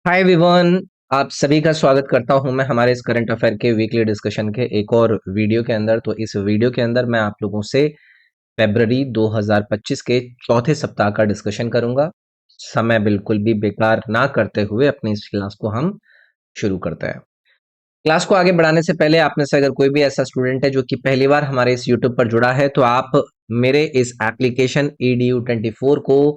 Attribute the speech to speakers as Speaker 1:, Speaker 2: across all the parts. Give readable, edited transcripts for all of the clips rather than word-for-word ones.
Speaker 1: Hi everyone. आप सभी का स्वागत करता हूं मैं हमारे इस करंट अफेयर के वीकली डिस्कशन के एक और वीडियो के अंदर। तो इस वीडियो के अंदर मैं आप लोगों से फरवरी 2025 के चौथे सप्ताह का डिस्कशन करूंगा। समय बिल्कुल भी बेकार ना करते हुए अपनी इस क्लास को हम शुरू करते हैं। क्लास को आगे बढ़ाने से पहले आप में से अगर कोई भी ऐसा स्टूडेंट है जो कि पहली बार हमारे इस यूट्यूब पर जुड़ा है, तो आप मेरे इस एप्लीकेशन EDU24 को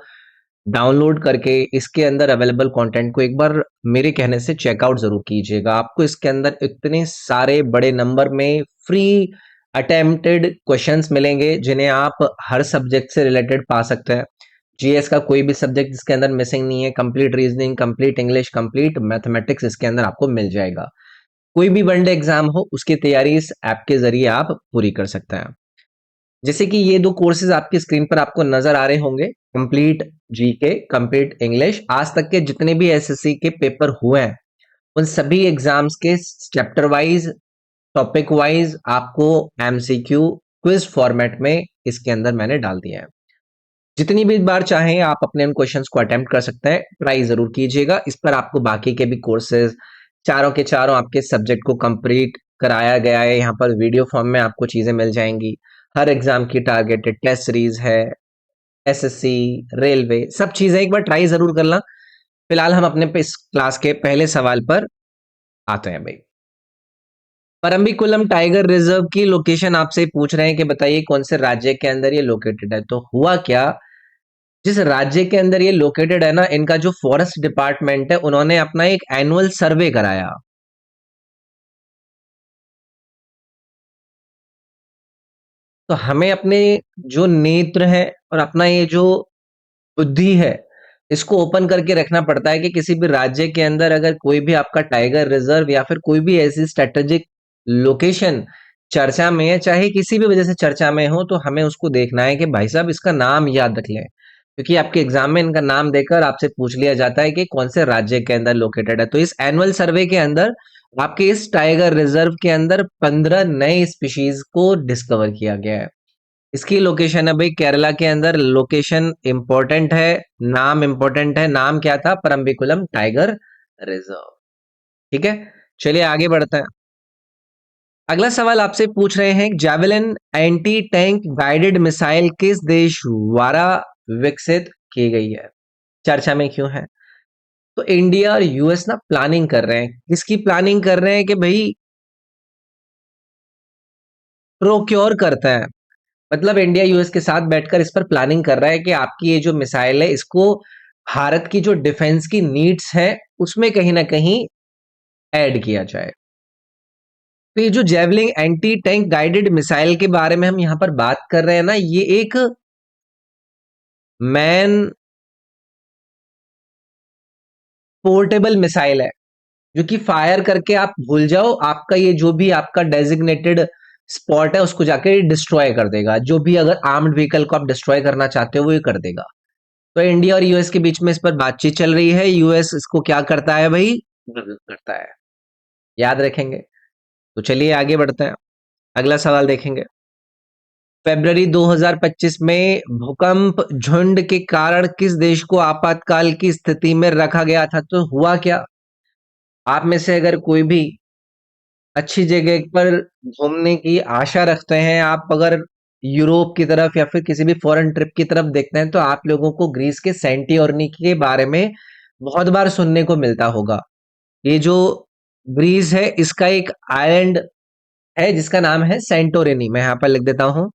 Speaker 1: डाउनलोड करके इसके अंदर अवेलेबल कंटेंट को एक बार मेरे कहने से चेकआउट जरूर कीजिएगा। आपको इसके अंदर इतने सारे बड़े नंबर में फ्री अटेम्प्टेड क्वेश्चंस मिलेंगे जिन्हें आप हर सब्जेक्ट से रिलेटेड पा सकते हैं। जीएस का कोई भी सब्जेक्ट इसके अंदर मिसिंग नहीं है। Complete reasoning, complete English, complete mathematics इसके अंदर आपको मिल जाएगा। कोई भी वनडे एग्जाम हो उसकी तैयारी इस ऐप के जरिए आप पूरी कर सकते हैं। जैसे कि ये दो कोर्सेज आपकी स्क्रीन पर आपको नजर आ रहे होंगे, कंप्लीट जीके, कंप्लीट इंग्लिश। आज तक के जितने भी एसएससी के पेपर हुए हैं उन सभी एग्जाम्स के चैप्टर वाइज, टॉपिक वाइज आपको एमसीक्यू क्विज फॉर्मेट में इसके अंदर मैंने डाल दिया है। जितनी भी बार चाहें आप अपने उन क्वेश्चंस को अटेम्प्ट कर सकते हैं। ट्राई जरूर कीजिएगा। इस पर आपको बाकी के भी कोर्सेज चारों के चारों आपके सब्जेक्ट को कंप्लीट कराया गया है। यहाँ पर वीडियो फॉर्म में आपको चीजें मिल जाएंगी। हर एग्जाम की टारगेटेड टेस्ट सीरीज है, एसएससी, रेलवे, सब चीजें एक बार ट्राई जरूर करना। फिलहाल हम अपने पे इस क्लास के पहले सवाल पर आते हैं भाई। परम्बिकुलम टाइगर रिजर्व की लोकेशन आपसे पूछ रहे हैं कि बताइए कौन से राज्य के अंदर ये लोकेटेड है। तो हुआ क्या, जिस राज्य के अंदर ये लोकेटेड है ना, इनका जो फॉरेस्ट डिपार्टमेंट है उन्होंने अपना एक एनुअल सर्वे कराया। तो हमें अपने जो नेत्र है और अपना ये जो बुद्धि है इसको ओपन करके रखना पड़ता है कि किसी भी राज्य के अंदर अगर कोई भी आपका टाइगर रिजर्व या फिर कोई भी ऐसी स्ट्रेटेजिक लोकेशन चर्चा में है, चाहे किसी भी वजह से चर्चा में हो, तो हमें उसको देखना है कि भाई साहब इसका नाम याद रख लें, क्योंकि आपके एग्जाम में इनका नाम देकर आपसे पूछ लिया जाता है कि कौन से राज्य के अंदर लोकेटेड है। तो इस एनुअल सर्वे के अंदर आपके इस टाइगर रिजर्व के अंदर 15 नए स्पीशीज को डिस्कवर किया गया है। इसकी लोकेशन है भाई केरला के अंदर। लोकेशन इंपॉर्टेंट है, नाम इंपॉर्टेंट है। नाम क्या था? Parambikulam tiger reserve. ठीक है, चलिए आगे बढ़ते हैं। अगला सवाल आपसे पूछ रहे हैं, javelin anti tank guided missile किस देश द्वारा विकसित की गई है, चर्चा में क्यों है? तो इंडिया और यूएस ना प्लानिंग कर रहे हैं। किसकी प्लानिंग कर रहे हैं? कि भाई प्रोक्योर करते हैं। मतलब इंडिया यूएस के साथ बैठकर इस पर प्लानिंग कर रहा है कि आपकी ये जो मिसाइल है इसको भारत की जो डिफेंस की नीड्स है उसमें कहीं ना कहीं ऐड किया जाए। तो ये जो javelin anti tank guided missile के बारे में हम यहां पर बात कर रहे हैं ना, ये एक मैन पोर्टेबल मिसाइल है जो कि फायर करके आप भूल जाओ, आपका ये जो भी आपका डेजिग्नेटेड स्पॉट है उसको जाके डिस्ट्रॉय कर देगा। जो भी अगर आर्म्ड व्हीकल को आप डिस्ट्रॉय करना चाहते हो वो ये कर देगा। तो इंडिया और यूएस के बीच में इस पर बातचीत चल रही है। यूएस इसको क्या करता है भाई? विरोध करता है। याद रखेंगे। तो चलिए आगे बढ़ते हैं, अगला सवाल देखेंगे। फरवरी 2025 में भूकंप झुंड के कारण किस देश को आपातकाल की स्थिति में रखा गया था? तो हुआ क्या? आप में से अगर कोई भी अच्छी जगह पर घूमने की आशा रखते हैं, आप अगर यूरोप की तरफ या फिर किसी भी फॉरेन ट्रिप की तरफ देखते हैं, तो आप लोगों को ग्रीस के सेंटियोर्नी के बारे में बहुत बार सुनने को मिलता होगा। ये जो ग्रीस है इसका एक आइलैंड है जिसका नाम है सेंटोरिनी। मैं यहाँ पर लिख देता हूँ।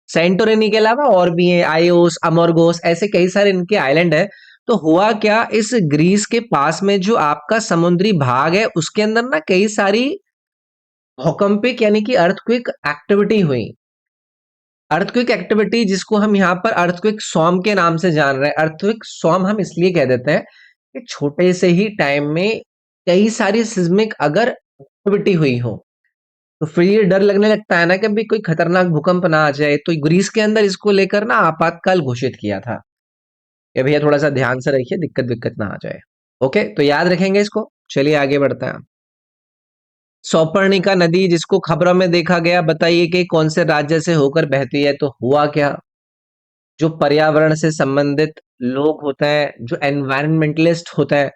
Speaker 1: सेंटोरिनी के अलावा और भी है, आयोस, अमोर्गोस, ऐसे कई सारे इनके आइलैंड है। तो हुआ क्या, इस ग्रीस के पास में जो आपका समुद्री भाग है उसके अंदर ना कई सारी भूकंपिक यानी कि अर्थक्वेक एक्टिविटी हुई। अर्थक्वेक एक्टिविटी जिसको हम यहाँ पर अर्थक्वेक सॉर्म के नाम से जान रहे हैं। अर्थक्वेक सॉर्म हम इसलिए कह देते हैं कि छोटे से ही टाइम में कई सारी सिस्मिक अगर एक्टिविटी हुई हो तो फिर ये डर लगने लगता है ना कि भाई कोई खतरनाक भूकंप ना आ जाए। तो ग्रीस के अंदर इसको लेकर ना आपातकाल घोषित किया था कि भैया थोड़ा सा ध्यान से रखिए, दिक्कत विक्कत ना आ जाए। ओके, तो याद रखेंगे इसको। चलिए आगे बढ़ते हैं। सौपर्णिका नदी जिसको खबरों में देखा गया, बताइए कि कौन से राज्य से होकर बहती है? तो हुआ क्या, जो पर्यावरण से संबंधित लोग होते हैं, जो एनवायरमेंटलिस्ट होते हैं,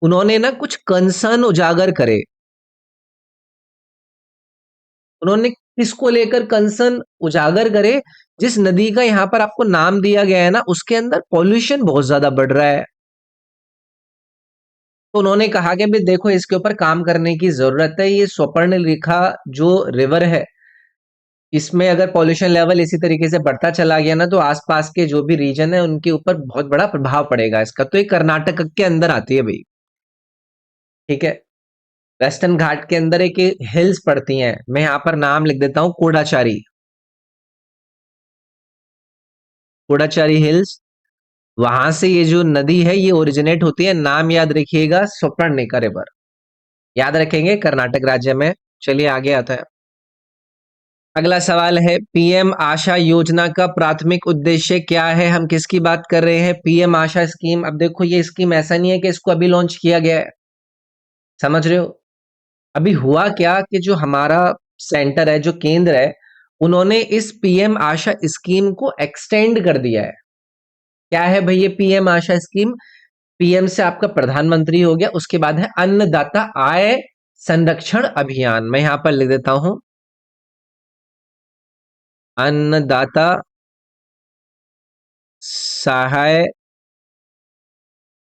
Speaker 1: उन्होंने ना कुछ कंसर्न उजागर करे। उन्होंने किसको लेकर कंसर्न उजागर करे? जिस नदी का यहाँ पर आपको नाम दिया गया है ना, उसके अंदर पॉल्यूशन बहुत ज्यादा बढ़ रहा है। तो उन्होंने कहा कि भाई देखो, इसके ऊपर काम करने की जरूरत है। ये स्वर्णरेखा जो रिवर है, इसमें अगर पॉल्यूशन लेवल इसी तरीके से बढ़ता चला गया ना, तो आसपास के जो भी रीजन है उनके ऊपर बहुत बड़ा प्रभाव पड़ेगा इसका। तो ये कर्नाटक के अंदर आती है भाई। ठीक है। वेस्टर्न घाट के अंदर एक हिल्स पड़ती हैं, मैं यहाँ पर नाम लिख देता हूँ, कोडाचारी। कोडाचारी हिल्स, वहां से ये जो नदी है ये ओरिजिनेट होती है। नाम याद रखिएगा, स्वर्णरेखा रिवर। याद रखेंगे, कर्नाटक राज्य में। चलिए आगे आता है। अगला सवाल है, पीएम आशा योजना का प्राथमिक उद्देश्य क्या है? हम किसकी बात कर रहे हैं? पीएम आशा स्कीम। अब देखो, ये स्कीम ऐसा नहीं है कि इसको अभी लॉन्च किया गया है, समझ रहे हो? अभी हुआ क्या कि जो हमारा सेंटर है, जो केंद्र है, उन्होंने इस पीएम आशा स्कीम को एक्सटेंड कर दिया है। क्या है भाई ये पीएम आशा स्कीम? पीएम से आपका प्रधानमंत्री हो गया, उसके बाद है अन्नदाता आय संरक्षण अभियान। मैं यहां पर लिख देता हूं, अन्नदाता सहाय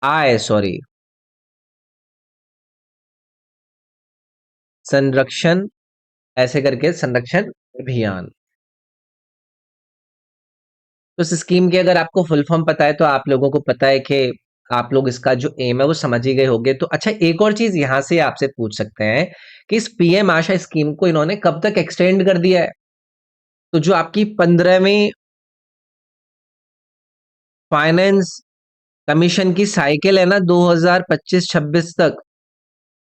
Speaker 1: आय, सॉरी, संरक्षण, ऐसे करके संरक्षण अभियान। तो इस स्कीम के अगर आपको फुल फॉर्म पता है, तो आप लोगों को पता है कि आप लोग इसका जो एम है वो समझ ही गए होंगे। तो अच्छा, एक और चीज यहां से आपसे पूछ सकते हैं कि इस पीएम आशा स्कीम को इन्होंने कब तक एक्सटेंड कर दिया है? तो जो आपकी 15वीं फाइनेंस कमीशन की साइकिल है ना, 2025-26 तक,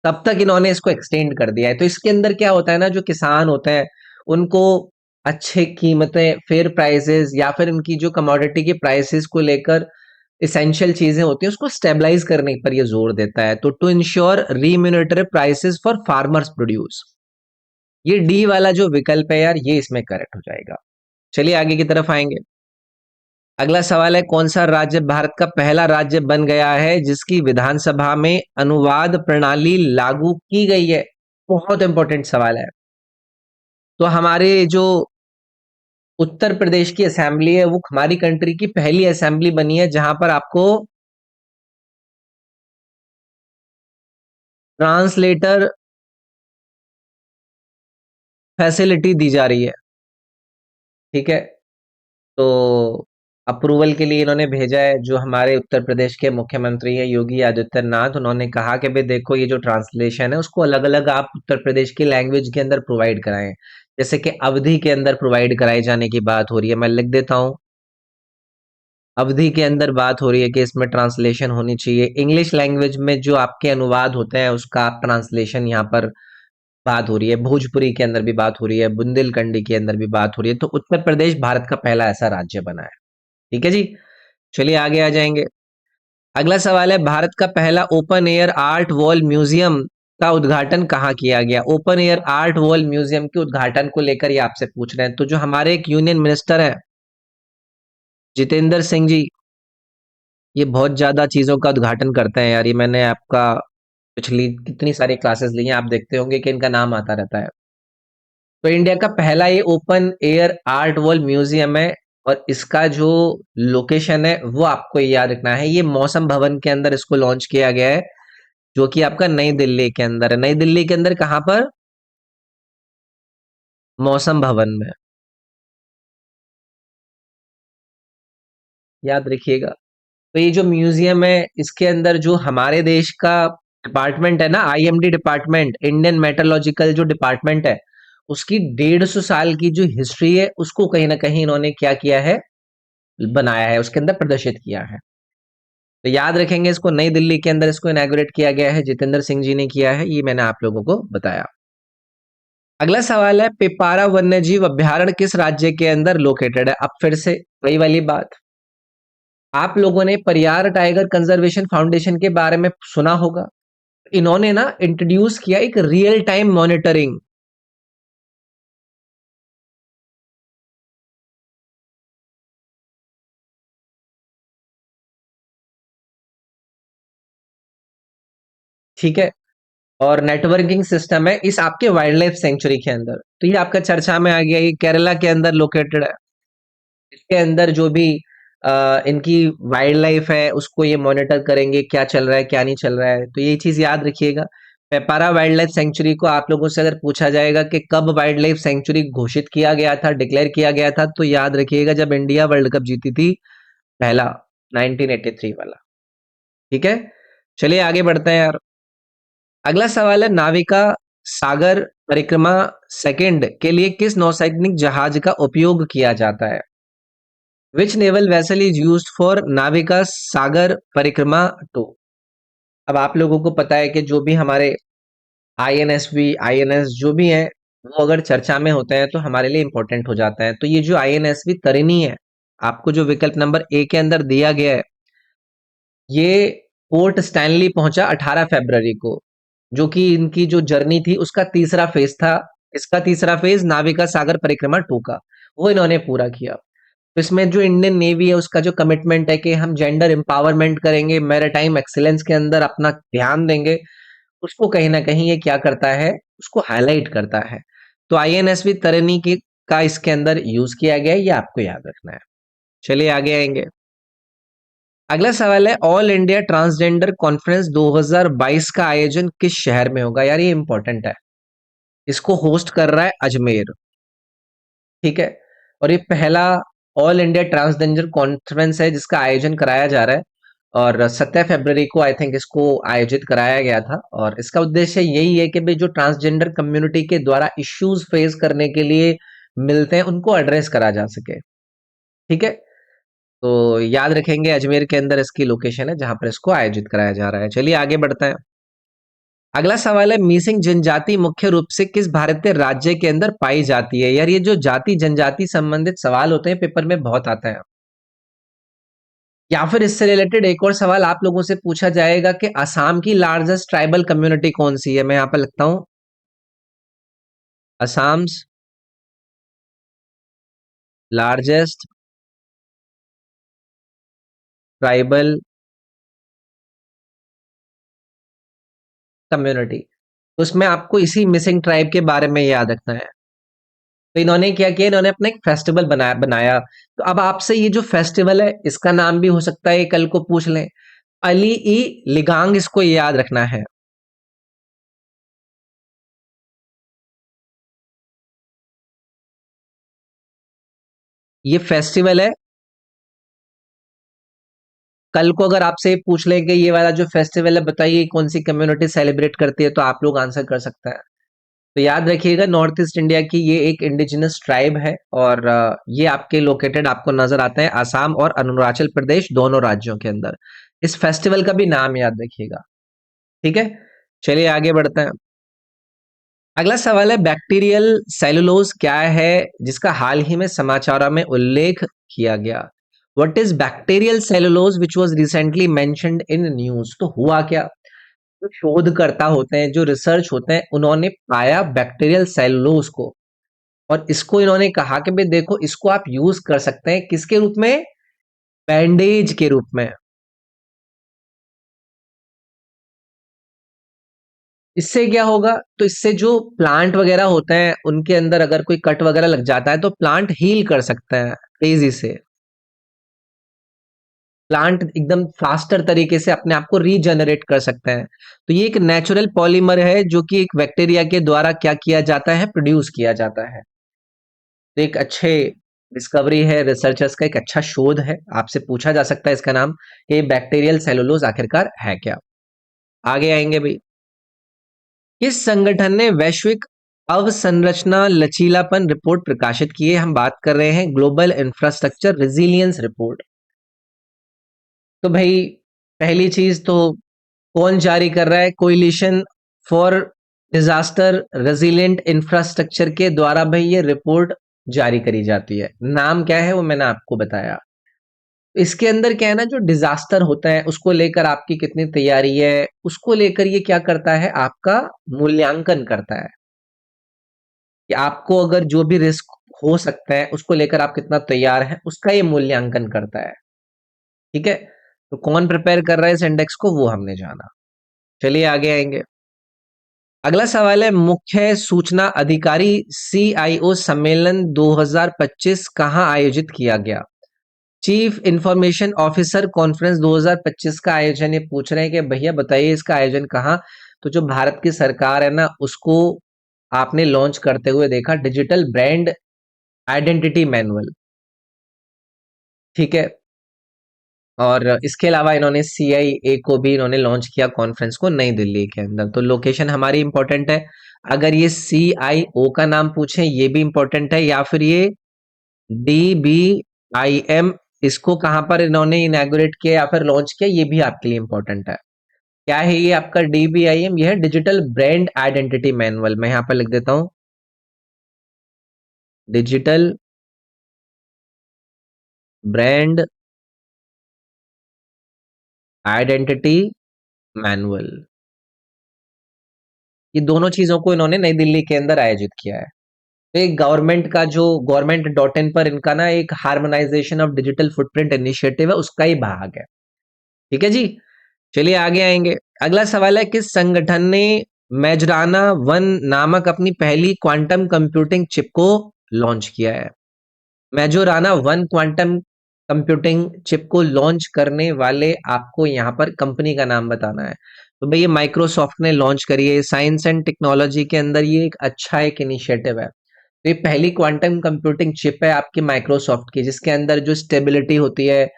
Speaker 1: तब तक इन्होंने इसको एक्सटेंड कर दिया है। तो इसके अंदर क्या होता है ना, जो किसान होते हैं उनको अच्छे कीमतें, फेयर प्राइसेस, या फिर उनकी जो कमोडिटी की प्राइसेस को लेकर इसेंशियल चीजें होती हैं, उसको स्टेबलाइज करने पर ये जोर देता है। तो to ensure remunerative prices for farmers produce, ये डी वाला जो विकल्प है यार, ये इसमें करेक्ट हो जाएगा। चलिए आगे की तरफ आएंगे। अगला सवाल है, कौन सा राज्य भारत का पहला राज्य बन गया है जिसकी विधानसभा में अनुवाद प्रणाली लागू की गई है? बहुत इंपॉर्टेंट सवाल है। तो हमारे जो उत्तर प्रदेश की असेंबली है, वो हमारी कंट्री की पहली असेंबली बनी है जहां पर आपको ट्रांसलेटर फैसिलिटी दी जा रही है। ठीक है। तो अप्रूवल के लिए इन्होंने भेजा है, जो हमारे उत्तर प्रदेश के मुख्यमंत्री है योगी आदित्यनाथ। उन्होंने कहा कि भाई देखो, ये जो ट्रांसलेशन है उसको अलग अलग आप उत्तर प्रदेश की लैंग्वेज के अंदर प्रोवाइड कराएं। जैसे कि अवधि के अंदर प्रोवाइड कराए जाने की बात हो रही है, मैं लिख देता हूं, अवधि के अंदर बात हो रही है कि इसमें ट्रांसलेशन होनी चाहिए। इंग्लिश लैंग्वेज में जो आपके अनुवाद होते हैं उसका आप ट्रांसलेशन यहाँ पर बात हो रही है। भोजपुरी के अंदर भी बात हो रही है, बुंदेलखंडी के अंदर भी बात हो रही है। तो उत्तर प्रदेश भारत का पहला ऐसा राज्य बना है। ठीक है जी। चलिए आगे आ जाएंगे। अगला सवाल है, भारत का पहला open air art wall museum का उद्घाटन कहाँ किया गया? Open air art wall museum के उद्घाटन को लेकर ये आपसे पूछ रहे हैं। तो जो हमारे एक यूनियन मिनिस्टर है, जितेंद्र सिंह जी, ये बहुत ज्यादा चीजों का उद्घाटन करते हैं यार। ये मैंने आपका पिछली कितनी सारी क्लासेस ली हैं, आप देखते होंगे कि इनका नाम आता रहता है। तो इंडिया का पहला ये open air art wall museum है, और इसका जो लोकेशन है वो आपको याद रखना है। ये मौसम भवन के अंदर इसको लॉन्च किया गया है, जो कि आपका नई दिल्ली के अंदर है। नई दिल्ली के अंदर कहाँ पर? मौसम भवन में, याद रखिएगा। तो ये जो म्यूजियम है, इसके अंदर जो हमारे देश का डिपार्टमेंट है ना, आईएमडी डिपार्टमेंट, इंडियन मेट्रोलॉजिकल जो डिपार्टमेंट है, उसकी 150 साल की जो हिस्ट्री है उसको कहीं ना कहीं इन्होंने क्या किया है, बनाया है, उसके अंदर प्रदर्शित किया है। तो याद रखेंगे इसको, नई दिल्ली के अंदर इसको इनॉग्रेट किया गया है, जितेंद्र सिंह जी ने किया है। ये मैंने आप लोगों को बताया। अगला सवाल है, पिपारा वन्यजीव अभयारण्य किस राज्य के अंदर लोकेटेड है? अब फिर से वही वाली बात, आप लोगों ने परियार टाइगर कंजर्वेशन फाउंडेशन के बारे में सुना होगा। इन्होंने ना इंट्रोड्यूस किया एक रियल टाइम मॉनिटरिंग। ठीक है। और नेटवर्किंग सिस्टम है इस आपके वाइल्ड लाइफ सेंचुरी के अंदर। तो ये आपका चर्चा में आ गया, ये केरला के अंदर लोकेटेड है। इसके अंदर जो भी इनकी वाइल्ड लाइफ है उसको ये मॉनिटर करेंगे, क्या चल रहा है क्या नहीं चल रहा है। तो ये चीज याद रखिएगा। पेपारा वाइल्ड लाइफ सेंचुरी को आप लोगों से अगर पूछा जाएगा कि कब वाइल्ड लाइफ सेंचुरी घोषित किया गया था, डिक्लेयर किया गया था, तो याद रखिएगा जब इंडिया वर्ल्ड कप जीती थी पहला, 1983 वाला। ठीक है, चलिए आगे बढ़ते हैं यार। अगला सवाल है, नाविका सागर परिक्रमा सेकंड के लिए किस नौसैनिक जहाज का उपयोग किया जाता है? Which naval vessel is used for Navika Sagar Parikrama two? अब आप लोगों को पता है कि जो भी हमारे आईएनएसवी, आईएनएस जो भी हैं, वो अगर चर्चा में होते हैं तो हमारे लिए इंपॉर्टेंट हो जाता है। तो ये जो आईएनएसवी तरिणी है, आपको जो विकल्प नंबर ए के अंदर दिया गया है, ये पोर्ट स्टैनली पहुंचा 18 फरवरी को, जो कि इनकी जो जर्नी थी उसका तीसरा फेज था। इसका तीसरा फेज नाविका सागर परिक्रमा टू का, वो इन्होंने पूरा किया। तो इसमें जो इंडियन नेवी है उसका जो कमिटमेंट है कि हम जेंडर एम्पावरमेंट करेंगे, मैरिटाइम एक्सीलेंस के अंदर अपना ध्यान देंगे, उसको कहीं ना कहीं ये क्या करता है, उसको हाईलाइट करता है। तो आईएनएसवी तरिणी की का इसके अंदर यूज किया गया है, ये आपको याद रखना है। चलिए आगे आएंगे। अगला सवाल है, ऑल इंडिया ट्रांसजेंडर कॉन्फ्रेंस 2022 का आयोजन किस शहर में होगा? यार ये इंपॉर्टेंट है। इसको होस्ट कर रहा है अजमेर। ठीक है। और ये पहला ऑल इंडिया ट्रांसजेंडर कॉन्फ्रेंस है जिसका आयोजन कराया जा रहा है। और 7 फरवरी को आई थिंक इसको आयोजित कराया गया था। और इसका उद्देश्य यही है कि भाई जो ट्रांसजेंडर कम्युनिटी के द्वारा इश्यूज फेस करने के लिए मिलते हैं उनको एड्रेस करा जा सके। ठीक है। तो याद रखेंगे अजमेर के अंदर इसकी लोकेशन है जहां पर इसको आयोजित कराया जा रहा है। चलिए आगे बढ़ते हैं। अगला सवाल है, मिसिंग जनजाति मुख्य रूप से किस भारतीय राज्य के अंदर पाई जाती है? यार ये जो जाति जनजाति संबंधित सवाल होते हैं पेपर में बहुत आता है। या फिर इससे रिलेटेड एक और सवाल आप लोगों से पूछा जाएगा कि असम की लार्जेस्ट ट्राइबल कम्युनिटी कौन सी है? मैं यहां पर लिखता हूं, असम लार्जेस्ट ट्राइबल कम्युनिटी। तो उसमें आपको इसी मिसिंग ट्राइब के बारे में याद रखना है। तो इन्होंने क्या किया, इन्होंने अपना एक फेस्टिवल बनाया। तो अब आपसे ये जो फेस्टिवल है इसका नाम भी हो सकता है कल को पूछ लें, अली ई लिगांग, इसको याद रखना है। ये फेस्टिवल है, कल को अगर आपसे पूछ लें कि ये वाला जो फेस्टिवल है बताइए कौन सी कम्युनिटी सेलिब्रेट करती है, तो आप लोग आंसर कर सकते हैं। तो याद रखिएगा नॉर्थ ईस्ट इंडिया की ये एक इंडिजिनस ट्राइब है। और ये आपके लोकेटेड आपको नजर आते हैं असम और अरुणाचल प्रदेश दोनों राज्यों के अंदर। इस फेस्टिवल का भी नाम याद रखिएगा। ठीक है, चलिए आगे बढ़ते हैं। अगला सवाल है, बैक्टीरियल सेलुलोज क्या है जिसका हाल ही में समाचारों में उल्लेख किया गया? What is bacterial cellulose which was recently mentioned in news? तो हुआ क्या, जो शोधकर्ता होते हैं, जो रिसर्च होते हैं, उन्होंने पाया बैक्टीरियल सेलुलोज को। और इसको इन्होंने कहा कि भाई देखो इसको आप यूज कर सकते हैं किसके रूप में, बैंडेज के रूप में। इससे क्या होगा, तो इससे जो प्लांट वगैरह होते हैं उनके अंदर अगर कोई कट वगैरह लग जाता है तो प्लांट हील कर सकते हैं तेजी से। प्लांट एकदम फास्टर तरीके से अपने आप को रीजनरेट कर सकते हैं। तो ये एक नेचुरल पॉलीमर है जो कि एक बैक्टीरिया के द्वारा क्या किया जाता है, प्रोड्यूस किया जाता है। तो एक अच्छे डिस्कवरी है, रिसर्चर्स का एक अच्छा शोध है। आपसे पूछा जा सकता है इसका नाम, ये बैक्टीरियल सेलुलोज आखिरकार है क्या। आगे आएंगे भाई। किस संगठन ने वैश्विक अवसंरचना लचीलापन रिपोर्ट प्रकाशित की है? हम बात कर रहे हैं ग्लोबल इंफ्रास्ट्रक्चर रिजिलियंस रिपोर्ट। तो भाई पहली चीज तो कौन जारी कर रहा है, coalition for disaster resilient infrastructure के द्वारा भाई ये रिपोर्ट जारी करी जाती है। नाम क्या है वो मैंने आपको बताया। इसके अंदर क्या है ना, जो डिजास्टर होता है उसको लेकर आपकी कितनी तैयारी है, उसको लेकर ये क्या करता है, आपका मूल्यांकन करता है कि आपको अगर जो भी रिस्क हो सकता है उसको लेकर आप कितना तैयार हैं, उसका ये मूल्यांकन करता है। ठीक है। तो कौन प्रिपेयर कर रहा है इस इंडेक्स को, वो हमने जाना। चलिए आगे आएंगे। अगला सवाल है, मुख्य सूचना अधिकारी CIO सम्मेलन 2025 कहाँ आयोजित किया गया? चीफ इंफॉर्मेशन ऑफिसर कॉन्फ्रेंस 2025 का आयोजन, ये पूछ रहे हैं कि भैया बताइए इसका आयोजन कहाँ। तो जो भारत की सरकार है ना, उसको आपने लॉन्च करते हुए देखा, डिजिटल ब्रांड आइडेंटिटी मैनुअल, ठीक है। और इसके अलावा इन्होंने CIA को भी इन्होंने लॉन्च किया कॉन्फ्रेंस को नई दिल्ली के अंदर। तो लोकेशन हमारी इंपॉर्टेंट है। अगर ये CIO का नाम पूछें ये भी इंपॉर्टेंट है, या फिर ये DBIM, इसको कहां पर इन्होंने इनॉग्रेट किया या फिर लॉन्च किया, ये भी आपके लिए इंपॉर्टेंट है। क्या है ये आपका DBIM? ये है डिजिटल ब्रांड आइडेंटिटी मैनुअल। मैं यहां पर लिख देता हूं, डिजिटल ब्रांड आइडेंटिटी मैनुअल। ये दोनों चीजों को इन्होंने नई दिल्ली के अंदर आयोजित किया है। तो एक गवर्नमेंट का जो government.in पर इनका ना एक harmonisation of digital footprint initiative है, उसका ही भाग है। ठीक है जी। चलिए आगे आएंगे। अगला सवाल है, किस संगठन ने मैजराना वन नामक अपनी पहली क्वांटम कंप्यूटिंग चिप को लॉन्च किया है? मेजोराना वन क्वांटम कंप्यूटिंग चिप को लॉन्च करने वाले आपको यहाँ पर कंपनी का नाम बताना है। तो भाई ये माइक्रोसॉफ्ट ने लॉन्च करी है। साइंस एंड टेक्नोलॉजी के अंदर ये एक अच्छा एक इनिशिएटिव है। तो ये पहली क्वांटम कंप्यूटिंग चिप है आपकी माइक्रोसॉफ्ट की, जिसके अंदर जो स्टेबिलिटी होती है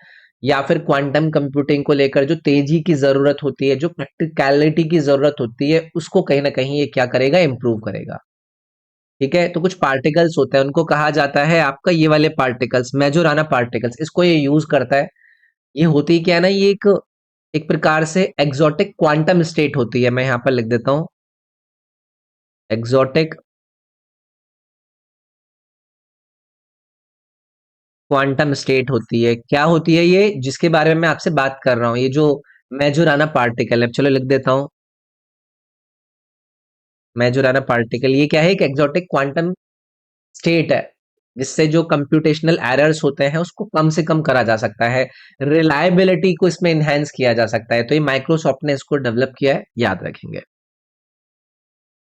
Speaker 1: या फिर क्वांटम कंप्यूटिंग को लेकर जो तेजी की जरूरत होती है, जो प्रैक्टिकलिटी की जरूरत होती है, उसको कहीं ना कहीं ये क्या करेगा, इंप्रूव करेगा। ठीक है। तो कुछ पार्टिकल्स होते हैं, उनको कहा जाता है आपका ये वाले पार्टिकल्स, मेजोराना पार्टिकल्स, इसको ये यूज करता है। ये होती क्या है ना, ये एक एक प्रकार से एग्जॉटिक क्वांटम स्टेट होती है। मैं यहां पर लिख देता हूं, एग्जॉटिक क्वांटम स्टेट होती है। क्या होती है ये, जिसके बारे में मैं आपसे बात कर रहा हूं, ये जो मेजोराना पार्टिकल है, चलो लिख देता हूं, मेजोराना पार्टिकल ये क्या है, एक एग्जॉटिक क्वांटम स्टेट है, जिससे जो कंप्यूटेशनल एरर्स होते हैं उसको कम से कम करा जा सकता है, रिलायबिलिटी को इसमें इनहेंस किया जा सकता है। तो ये माइक्रोसॉफ्ट ने इसको डेवलप किया है, याद रखेंगे।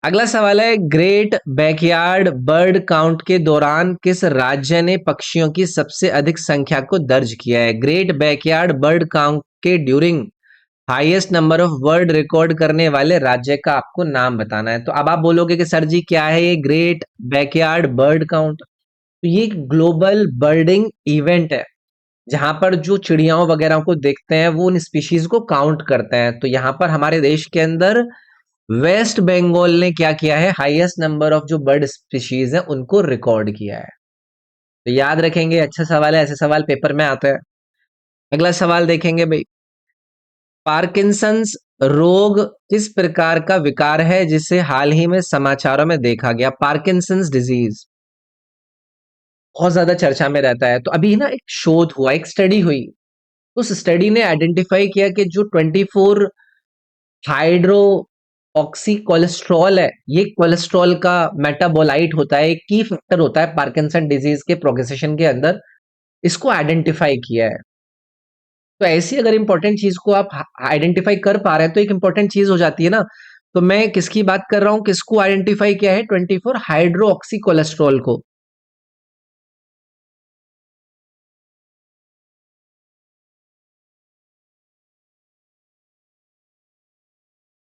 Speaker 1: अगला सवाल है, ग्रेट बैकयार्ड बर्ड काउंट के दौरान किस राज्य ने पक्षियों की सबसे अधिक संख्या को दर्ज किया है? ग्रेट बैकयार्ड बर्ड काउंट के during highest number of bird record करने वाले राज्य का आपको नाम बताना है। तो अब आप बोलोगे कि सर जी क्या है ये ग्रेट बैकयार्ड बर्ड काउंट? तो ये एक ग्लोबल बर्डिंग इवेंट है, जहां पर जो चिड़ियाओं वगैरह को देखते हैं वो उन स्पीशीज को काउंट करते हैं। तो यहाँ पर हमारे देश के अंदर वेस्ट बंगाल ने क्या किया है, हाईएस्ट नंबर ऑफ जो बर्ड स्पीशीज है उनको रिकॉर्ड किया है। तो याद रखेंगे, अच्छा सवाल है, ऐसे सवाल पेपर में आते हैं। अगला सवाल देखेंगे भाई, पार्किंसंस रोग किस प्रकार का विकार है जिसे हाल ही में समाचारों में देखा गया? पार्किंसंस डिजीज बहुत ज्यादा चर्चा में रहता है। तो अभी ना एक शोध हुआ, एक स्टडी हुई, उस स्टडी ने आइडेंटिफाई किया कि जो 24 हाइड्रो ऑक्सी कोलेस्ट्रॉल है, ये कोलेस्ट्रॉल का मेटाबोलाइट होता है, एक की फैक्टर होता है पार्किंसन डिजीज के प्रोग्रेसेशन के अंदर। इसको आइडेंटिफाई किया है। तो ऐसी अगर इंपॉर्टेंट चीज को आप आइडेंटिफाई कर पा रहे हैं तो एक इंपॉर्टेंट चीज हो जाती है ना। तो मैं किसकी बात कर रहा हूं, किसको आइडेंटिफाई किया है? 24 हाइड्रो ऑक्सी कोलेस्ट्रॉल को।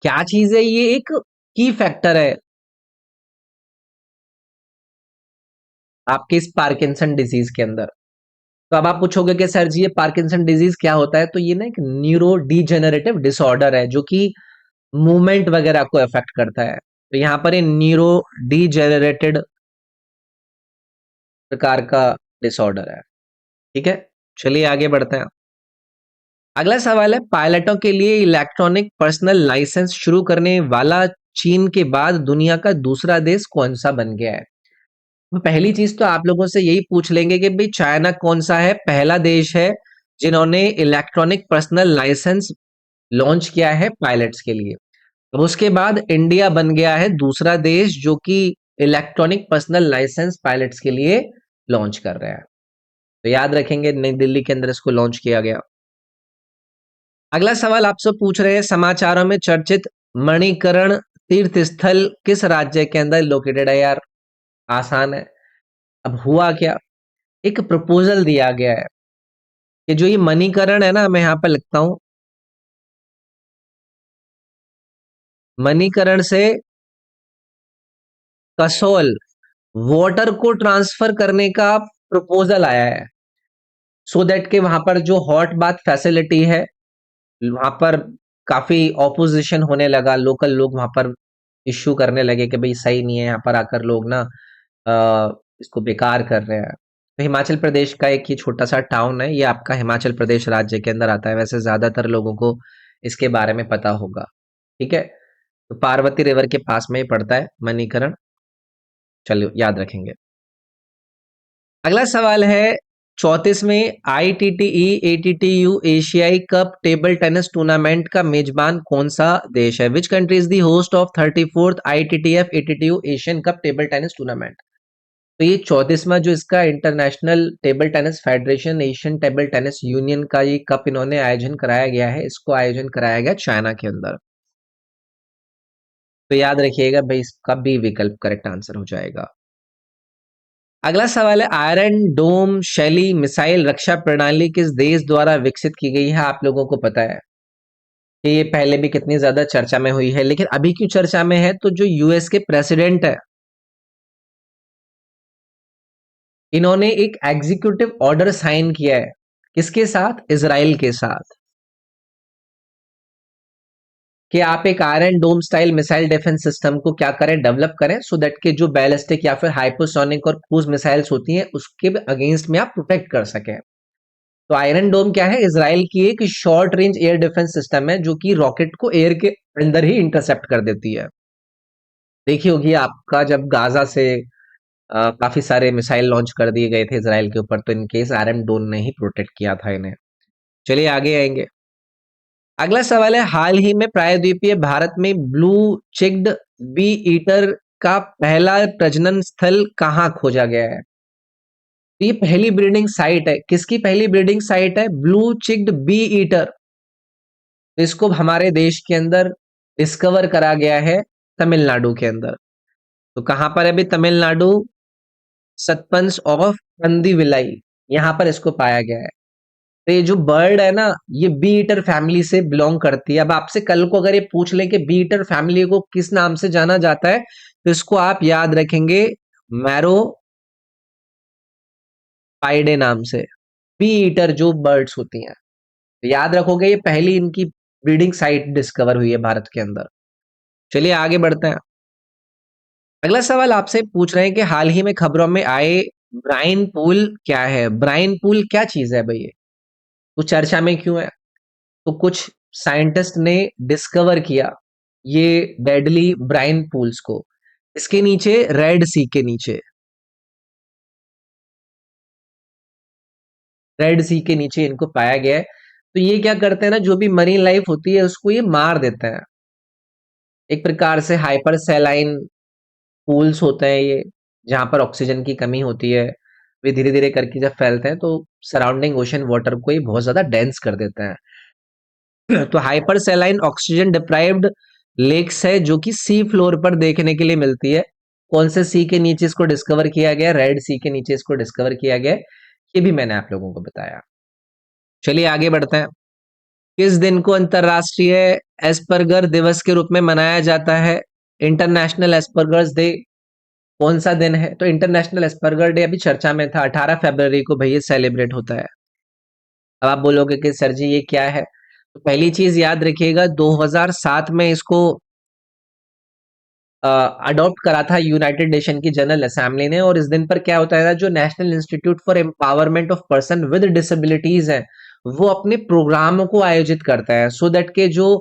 Speaker 1: क्या चीज है ये, एक की फैक्टर है आपके इस पार्किंसन डिजीज के अंदर। तो अब आप पूछोगे कि सर जी ये पार्किंसन डिजीज क्या होता है? तो ये ना एक न्यूरो डिजेनरेटिव डिसऑर्डर है, जो कि मूवमेंट वगैरह को अफेक्ट करता है। तो यहाँ पर ये न्यूरो डिजेनरेटेड प्रकार का डिसऑर्डर है। ठीक है। चलिए आगे बढ़ते हैं। अगला सवाल है, पायलटों के लिए इलेक्ट्रॉनिक पर्सनल लाइसेंस शुरू करने वाला चीन के बाद दुनिया का दूसरा देश कौन सा बन गया है? तो पहली चीज तो आप लोगों से यही पूछ लेंगे कि भाई चाइना कौन सा है पहला देश है जिन्होंने इलेक्ट्रॉनिक पर्सनल लाइसेंस लॉन्च किया है पायलट्स के लिए। तो उसके बाद इंडिया बन गया है दूसरा देश जो कि इलेक्ट्रॉनिक पर्सनल लाइसेंस पायलट्स के लिए लॉन्च कर रहा है। तो याद रखेंगे, नई दिल्ली के अंदर इसको लॉन्च किया गया। अगला सवाल आपसे पूछ रहे हैं, समाचारों में चर्चित मणिकरण तीर्थ स्थल किस राज्य के अंदर लोकेटेड है यार? आसान है। अब हुआ क्या, एक प्रपोजल दिया गया है कि जो ये मणिकरण है ना, मैं यहां पर लिखता हूं, मणिकरण से कसोल वाटर को ट्रांसफर करने का प्रपोजल आया है, सो दैट के वहां पर जो हॉट बाथ फैसिलिटी है, वहां पर काफी ऑपोजिशन होने लगा, लोकल लोग वहां पर इश्यू करने लगे कि भाई सही नहीं है, यहाँ पर आकर लोग ना इसको बेकार कर रहे हैं। तो हिमाचल प्रदेश का एक ही छोटा सा टाउन है, ये आपका हिमाचल प्रदेश राज्य के अंदर आता है, वैसे ज्यादातर लोगों को इसके बारे में पता होगा। ठीक है, तो पार्वती रिवर के पास में ही पड़ता है मणिकरण, चलिए याद रखेंगे। अगला सवाल है 34वें ITTE ATTU एशियाई कप टेबल टेनिस टूर्नामेंट का मेजबान कौन सा देश है? Which country is the host of 34th ITTF ATTU Asian cup table tennis tournament? तो ये 34वां जो इसका international table tennis federation Asian table tennis union का ये कप इन्होंने आयोजन कराया गया है, इसको आयोजन कराया गया चाइना के अंदर। तो याद रखिएगा भाई, इसका बी विकल्प करेक्ट आंसर हो जाएगा। अगला सवाल है, आयरन डोम शैली मिसाइल रक्षा प्रणाली किस देश द्वारा विकसित की गई है? आप लोगों को पता है कि ये पहले भी कितनी ज्यादा चर्चा में हुई है, लेकिन अभी क्यों चर्चा में है? तो जो यूएस के प्रेसिडेंट है, इन्होंने एक एग्जीक्यूटिव ऑर्डर साइन किया है, किसके साथ? इजराइल के साथ, कि आप एक आयरन डोम स्टाइल मिसाइल डिफेंस सिस्टम को क्या करें, डेवलप करें, सो दैट के जो बैलिस्टिक या फिर हाइपरसोनिक और क्रूज मिसाइल्स होती हैं उसके अगेंस्ट में आप प्रोटेक्ट कर सकें। तो आयरन डोम क्या है? इजराइल की एक short range air defence system है जो कि रॉकेट को एयर के अंदर ही इंटरसेप्ट कर देती है। देखी होगी आपका, जब गाजा से काफी सारे मिसाइल लॉन्च कर दिए गए थे इजराइल के ऊपर, तो इन केस आयरन डोम ने ही प्रोटेक्ट किया था इन्हें। चलिए आगे आएंगे। अगला सवाल है, हाल ही में प्रायद्वीपीय भारत में ब्लू चिक्ड बी ईटर का पहला प्रजनन स्थल कहाँ खोजा गया है? तो ये पहली ब्रीडिंग साइट है, किसकी पहली ब्रीडिंग साइट है? Blue cheeked bee eater. तो इसको हमारे देश के अंदर डिस्कवर करा गया है तमिलनाडु के अंदर। तो कहां पर है अभी? तमिलनाडु, सतपंच ऑफ कंदीविलाई, यहां पर इसको पाया गया है। तो ये जो बर्ड है ना, ये बी ईटर फैमिली से बिलोंग करती है। अब आपसे कल को अगर ये पूछ ले कि बी ईटर फैमिली को किस नाम से जाना जाता है, तो इसको आप याद रखेंगे मैरो पाइडे नाम से, बी ईटर जो बर्ड्स होती हैं। तो याद रखोगे, ये पहली इनकी ब्रीडिंग साइट डिस्कवर हुई है भारत के अंदर। चलिए आगे बढ़ते हैं। अगला सवाल आपसे पूछ रहे हैं कि हाल ही में खबरों में आए ब्राइन पूल क्या है? ब्राइन पूल क्या चीज है भाई? ये तो चर्चा में क्यों है? तो कुछ साइंटिस्ट ने डिस्कवर किया ये डेडली ब्राइन पूल्स को, इसके नीचे, रेड सी के नीचे, रेड सी के नीचे इनको पाया गया है। तो ये क्या करते हैं ना, जो भी मरीन लाइफ होती है उसको ये मार देते हैं। एक प्रकार से हाइपर सैलाइन पूल्स होते हैं ये, जहां पर ऑक्सीजन की कमी होती है, वे धीरे धीरे करके जब फैलते हैं तो सराउंडिंग ओशन वाटर को ये बहुत ज्यादा डेंस कर देते हैं। तो hyper saline oxygen deprived lakes है जो कि सी फ्लोर पर देखने के लिए मिलती है। कौन से सी के नीचे इसको डिस्कवर किया गया? रेड सी के नीचे इसको डिस्कवर किया गया, ये भी मैंने आप लोगों को बताया। चलिए आगे बढ़ते हैं। किस दिन को अंतरराष्ट्रीय एस्पर्गर दिवस के रूप में मनाया जाता है? इंटरनेशनल एस्पर्गर्स डे कौन सा दिन है? तो इंटरनेशनल एस्पर्गर डे अभी चर्चा में था, 18 फरवरी को भैया सेलिब्रेट होता है। अब आप बोलोगे कि सर जी ये क्या है? तो पहली चीज याद रखिएगा, 2007 में इसको अडॉप्ट करा था यूनाइटेड नेशन की जनरल असेंबली ने। और इस दिन पर क्या होता है ना, जो national institute for empowerment of person with disabilities है, वो अपने प्रोग्रामों को आयोजित करता है, सो दैट के जो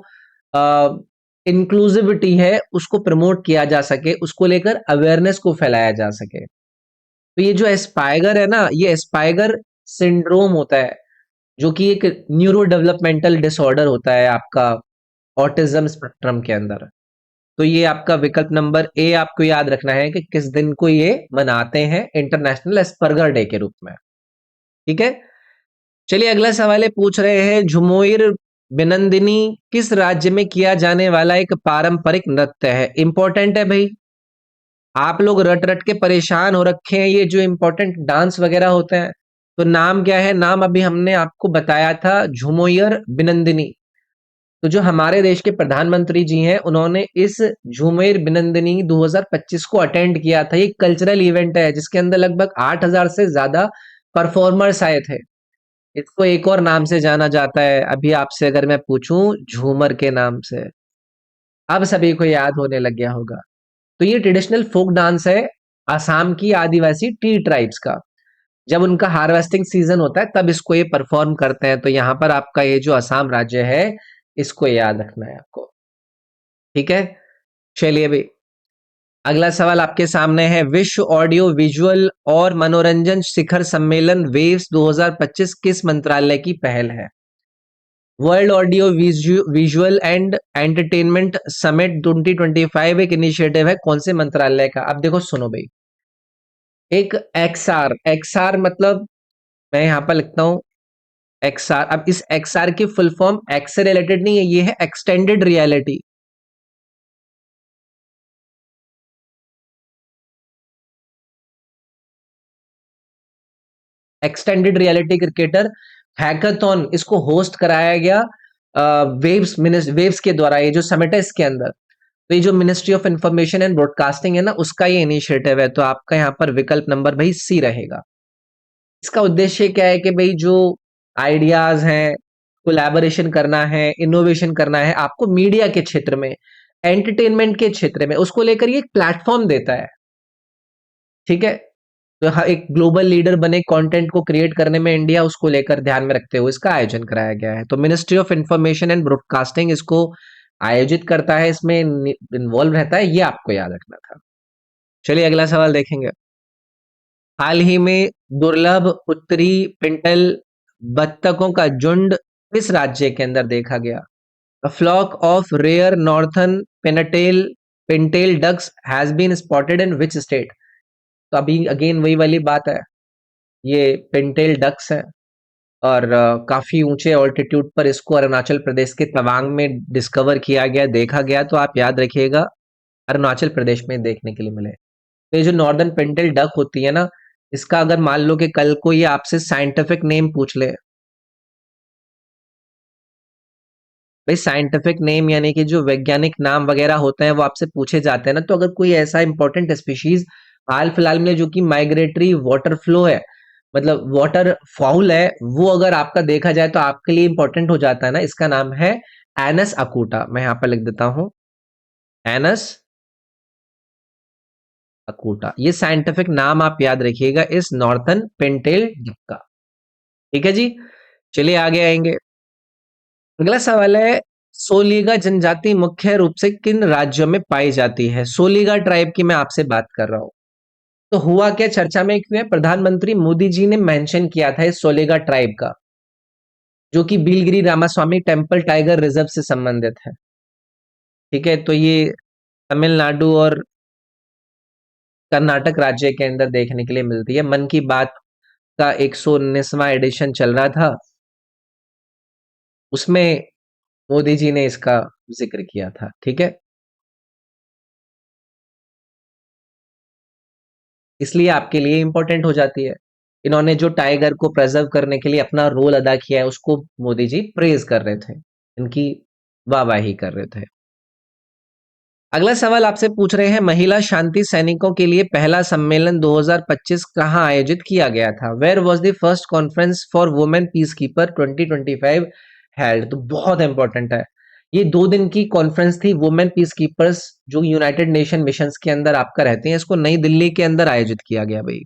Speaker 1: इंक्लूसिविटी है उसको प्रमोट किया जा सके, उसको लेकर अवेयरनेस को फैलाया जा सके। तो ये जो एस्पाइगर है ना, ये एस्पाइगर सिंड्रोम होता है, जो कि एक न्यूरो डेवलपमेंटल डिसऑर्डर होता है आपका ऑटिज्म स्पेक्ट्रम के अंदर। तो ये आपका विकल्प नंबर ए आपको याद रखना है कि किस दिन को ये मनाते हैं, इंटरनेशनल एस्पर्गर डे के रूप में। ठीक है, चलिए अगला सवाल है, पूछ रहे हैं झुमोइर बिनंदिनी किस राज्य में किया जाने वाला एक पारंपरिक नृत्य है? इंपॉर्टेंट है भाई। आप लोग रट रट के परेशान हो रखे हैं, ये जो इंपॉर्टेंट डांस वगैरह होते हैं। तो नाम क्या है? नाम अभी हमने आपको बताया था, झुमोयर बिनंदिनी। तो जो हमारे देश के प्रधानमंत्री जी हैं, उन्होंने इस झूमेर बिनंदिनी 2025 को अटेंड किया था। ये कल्चरल इवेंट है जिसके अंदर लगभग 8,000 से ज्यादा परफॉर्मर्स आए थे। इसको एक और नाम से जाना जाता है, अभी आपसे अगर मैं पूछूं, झूमर के नाम से। अब सभी को याद होने लग गया होगा। तो ये ट्रेडिशनल फोक डांस है असम की आदिवासी टी ट्राइब्स का। जब उनका हार्वेस्टिंग सीजन होता है तब इसको ये परफॉर्म करते हैं। तो यहाँ पर आपका ये जो असम राज्य है, इसको याद रखना है आपको। ठीक है, चलिए भाई, अगला सवाल आपके सामने है। विश्व ऑडियो विजुअल और मनोरंजन शिखर सम्मेलन वेव्स 2025 किस मंत्रालय की पहल है? World audio visual and entertainment summit 2025 एक इनिशिएटिव है कौन से मंत्रालय का? अब देखो सुनो भाई, एक एक्सआर, एक्सआर मतलब, मैं यहां पर लिखता हूं एक्सआर। अब इस एक्सआर की फुल फॉर्म एक्स से रिलेटेड नहीं है, ये है extended reality. Extended reality cricketer hackathon, इसको होस्ट कराया गया वेव्स के द्वारा। ये जो समिट है इसके अंदर, तो ये जो ministry of information and broadcasting है ना, उसका ये इनिशिएटिव है। तो आपका यहाँ पर विकल्प नंबर भाई सी रहेगा। इसका उद्देश्य क्या है कि भाई जो आइडियाज हैं, कोलैबोरेशन करना है, इनोवेशन करना है आपको मीडिया के क्षेत्र में, एंटरटेनमेंट के क्षेत्र में, उसको लेकर ये एक प्लेटफॉर्म देता है। ठीक है, तो एक ग्लोबल लीडर बने कंटेंट को क्रिएट करने में इंडिया, उसको लेकर ध्यान में रखते हुए इसका आयोजन कराया गया है। तो ministry of information and broadcasting इसको आयोजित करता है, इसमें इन्वॉल्व रहता है, ये आपको याद रखना था। चलिए अगला सवाल देखेंगे। हाल ही में दुर्लभ उत्तरी पिंटल बत्तखों का झुंड किस राज्य के अंदर देखा गया? A flock of rare northern pintail ducks has been spotted in which state? तो अभी अगेन वही वाली बात है, ये पिंटेल डक्स है और काफी ऊंचे ऑल्टीट्यूड पर इसको अरुणाचल प्रदेश के तवांग में डिस्कवर किया गया, देखा गया। तो आप याद रखिएगा, अरुणाचल प्रदेश में देखने के लिए मिले। तो ये जो नॉर्दर्न पिंटेल डक होती है ना, इसका अगर मान लो कि कल को ये आपसे साइंटिफिक नेम पूछ ले, भाई साइंटिफिक नेम यानी कि जो वैज्ञानिक नाम वगैरह होते हैं वो आपसे पूछे जाते हैं ना, तो अगर कोई ऐसा इंपॉर्टेंट स्पीशीज हाल फिलहाल में जो कि माइग्रेटरी वाटर फ्लो है, मतलब वाटर फाउल है, वो अगर आपका देखा जाए तो आपके लिए इंपॉर्टेंट हो जाता है ना। इसका नाम है एनस अकूटा, मैं यहाँ पर लिख देता हूँ, एनस अकूटा। ये साइंटिफिक नाम आप याद रखिएगा इस नॉर्थन पेंटेल का। ठीक है जी, चलिए आगे आएंगे। अगला सवाल है, सोलीगा जनजाति मुख्य रूप से किन राज्यों में पाई जाती है? सोलीगा ट्राइब की मैं आपसे बात कर रहा हूं। तो हुआ क्या, चर्चा में क्यों है? प्रधानमंत्री मोदी जी ने मेंशन किया था इस सोलीगा ट्राइब का, जो कि Biligiri Ramaswamy temple tiger reserve से संबंधित है। ठीक है, तो ये तमिलनाडु और कर्नाटक राज्य के अंदर देखने के लिए मिलती है। मन की बात का 119वां एडिशन चल रहा था, उसमें मोदी जी ने इसका जिक्र किया था। ठीक है, इसलिए आपके लिए इंपॉर्टेंट हो जाती है। इन्होंने जो टाइगर को प्रिजर्व करने के लिए अपना रोल अदा किया है, उसको मोदी जी प्रेज कर रहे थे, इनकी वाहवाही कर रहे थे। अगला सवाल आपसे पूछ रहे हैं, महिला शांति सैनिकों के लिए पहला सम्मेलन 2025 कहां आयोजित किया गया था? Where was the first conference for women peace keeper 2025 held? तो बहुत इंपॉर्टेंट है, ये 2 दिन की कॉन्फ्रेंस थी। वुमेन पीस कीपर्स जो यूनाइटेड नेशन मिशन के अंदर आपका रहते हैं, इसको नई दिल्ली के अंदर आयोजित किया गया भाई,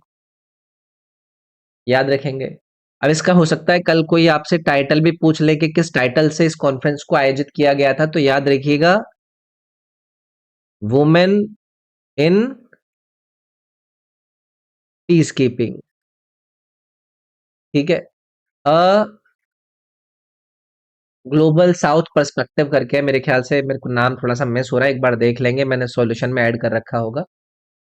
Speaker 1: याद रखेंगे। अब इसका हो सकता है कल कोई आपसे टाइटल भी पूछ ले कि किस टाइटल से इस कॉन्फ्रेंस को आयोजित किया गया था, तो याद रखिएगा, वुमेन इन पीस कीपिंग। ठीक है, अ ग्लोबल साउथ पर्सपेक्टिव करके है, मेरे ख्याल से, मेरे को नाम थोड़ा सा मिस हो रहा है, एक बार देख लेंगे, मैंने सॉल्यूशन में ऐड कर रखा होगा।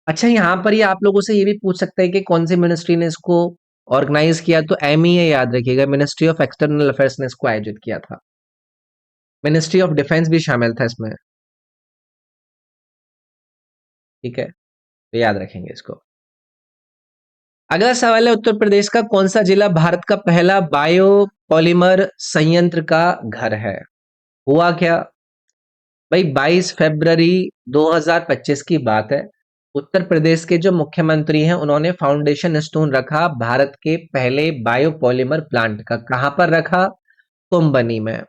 Speaker 1: अच्छा, यहाँ पर ये आप लोगों से ये भी पूछ सकते हैं कि कौन सी मिनिस्ट्री ने इसको ऑर्गेनाइज किया, तो एमईए याद रखिएगा, मिनिस्ट्री ऑफ एक्सटर्नल अफेयर्स ने इसको आयोजित किया था। मिनिस्ट्री ऑफ डिफेंस भी शामिल था इसमें। ठीक है, तो याद रखेंगे इसको। अगला सवाल है, उत्तर प्रदेश का कौन सा जिला भारत का पहला बायो पॉलीमर संयंत्र का घर है? हुआ क्या भाई, 22 फरवरी 2025 की बात है। उत्तर प्रदेश के जो मुख्यमंत्री हैं उन्होंने फाउंडेशन स्टोन रखा भारत के पहले बायोपॉलीमर प्लांट का। कहां पर रखा? कुंभनी में।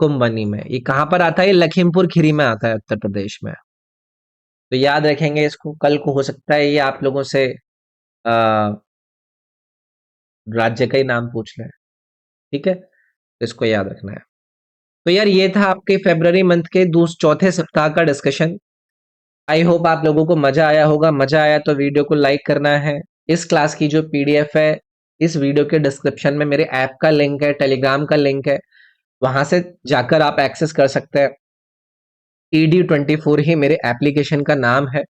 Speaker 1: कुंभनी में, ये कहां पर आता है? ये लखीमपुर खीरी में आता है, उत्तर प्रदेश में। तो याद रखेंगे इसको, कल को हो सकता है ये आप लोगों से आ, राज्य का ही नाम पूछ लें। ठीक है, तो इसको याद रखना है। तो यार ये था आपके फरवरी मंथ के चौथे सप्ताह का डिस्कशन। आई होप आप लोगों को मजा आया होगा। मजा आया तो वीडियो को लाइक करना है। इस क्लास की जो पीडीएफ है, इस वीडियो के डिस्क्रिप्शन में मेरे ऐप का लिंक है, टेलीग्राम का लिंक है, वहां से जाकर आप एक्सेस कर सकते हैं। ED24 ही मेरे एप्लीकेशन का नाम है।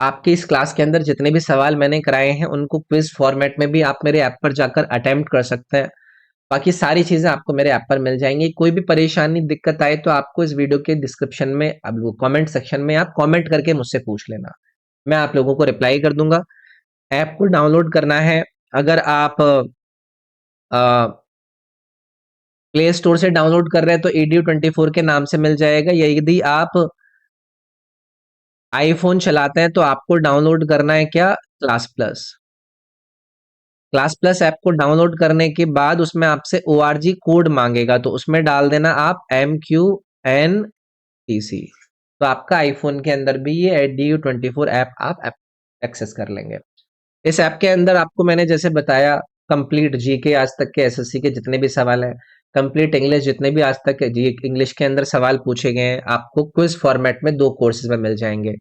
Speaker 1: आपके इस क्लास के अंदर जितने भी सवाल मैंने कराए हैं उनको क्विज फॉर्मेट में भी आप मेरे ऐप पर जाकर अटेम्प्ट कर सकते हैं। बाकी सारी चीजें आपको मेरे ऐप पर मिल जाएंगी। कोई भी परेशानी दिक्कत आए तो आपको इस वीडियो के डिस्क्रिप्शन में, अब वो कमेंट सेक्शन में आप कमेंट करके मुझसे पूछ लेना, मैं आप लोगों को रिप्लाई कर दूंगा। ऐप को डाउनलोड करना है, अगर आप प्ले स्टोर से डाउनलोड कर रहे हैं तो EDU24 के नाम से मिल जाएगा, या यदि आप आईफोन चलाते हैं तो आपको डाउनलोड करना है क्या? Class plus. Class plus app को डाउनलोड करने के बाद उसमें आपसे ORG कोड मांगेगा, तो उसमें डाल देना आप MQNTC। तो आपका आईफोन के अंदर भी ये EDU24 ऐप आप एक्सेस कर लेंगे। इस ऐप के अंदर आपको मैंने जैसे बताया, कंप्लीट जीके आज तक के एसएससी के जितने भी सवाल हैं, कंप्लीट इंग्लिश जितने भी आज तक जी इंग्लिश के अंदर सवाल पूछे गए हैं, आपको क्विज फॉर्मेट में 2 कोर्सेज में मिल जाएंगे।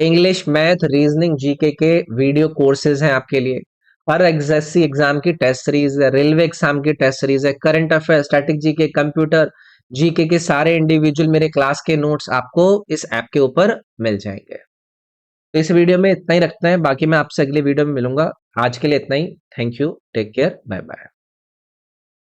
Speaker 1: इंग्लिश, मैथ, रीजनिंग, जीके के वीडियो कोर्सेज हैं आपके लिए। हर एसएससी एग्जाम की टेस्ट सीरीज है, रेलवे एग्जाम की टेस्ट सीरीज है, current affair, static GK, computer GK के सारे इंडिविजुअल मेरे क्लास के नोट्स आपको इस ऐप के ऊपर मिल जाएंगे। तो इस वीडियो में इतना ही रखते हैं, बाकी मैं आपसे अगले वीडियो में मिलूंगा। आज के लिए इतना ही। Thank you, take care, bye bye.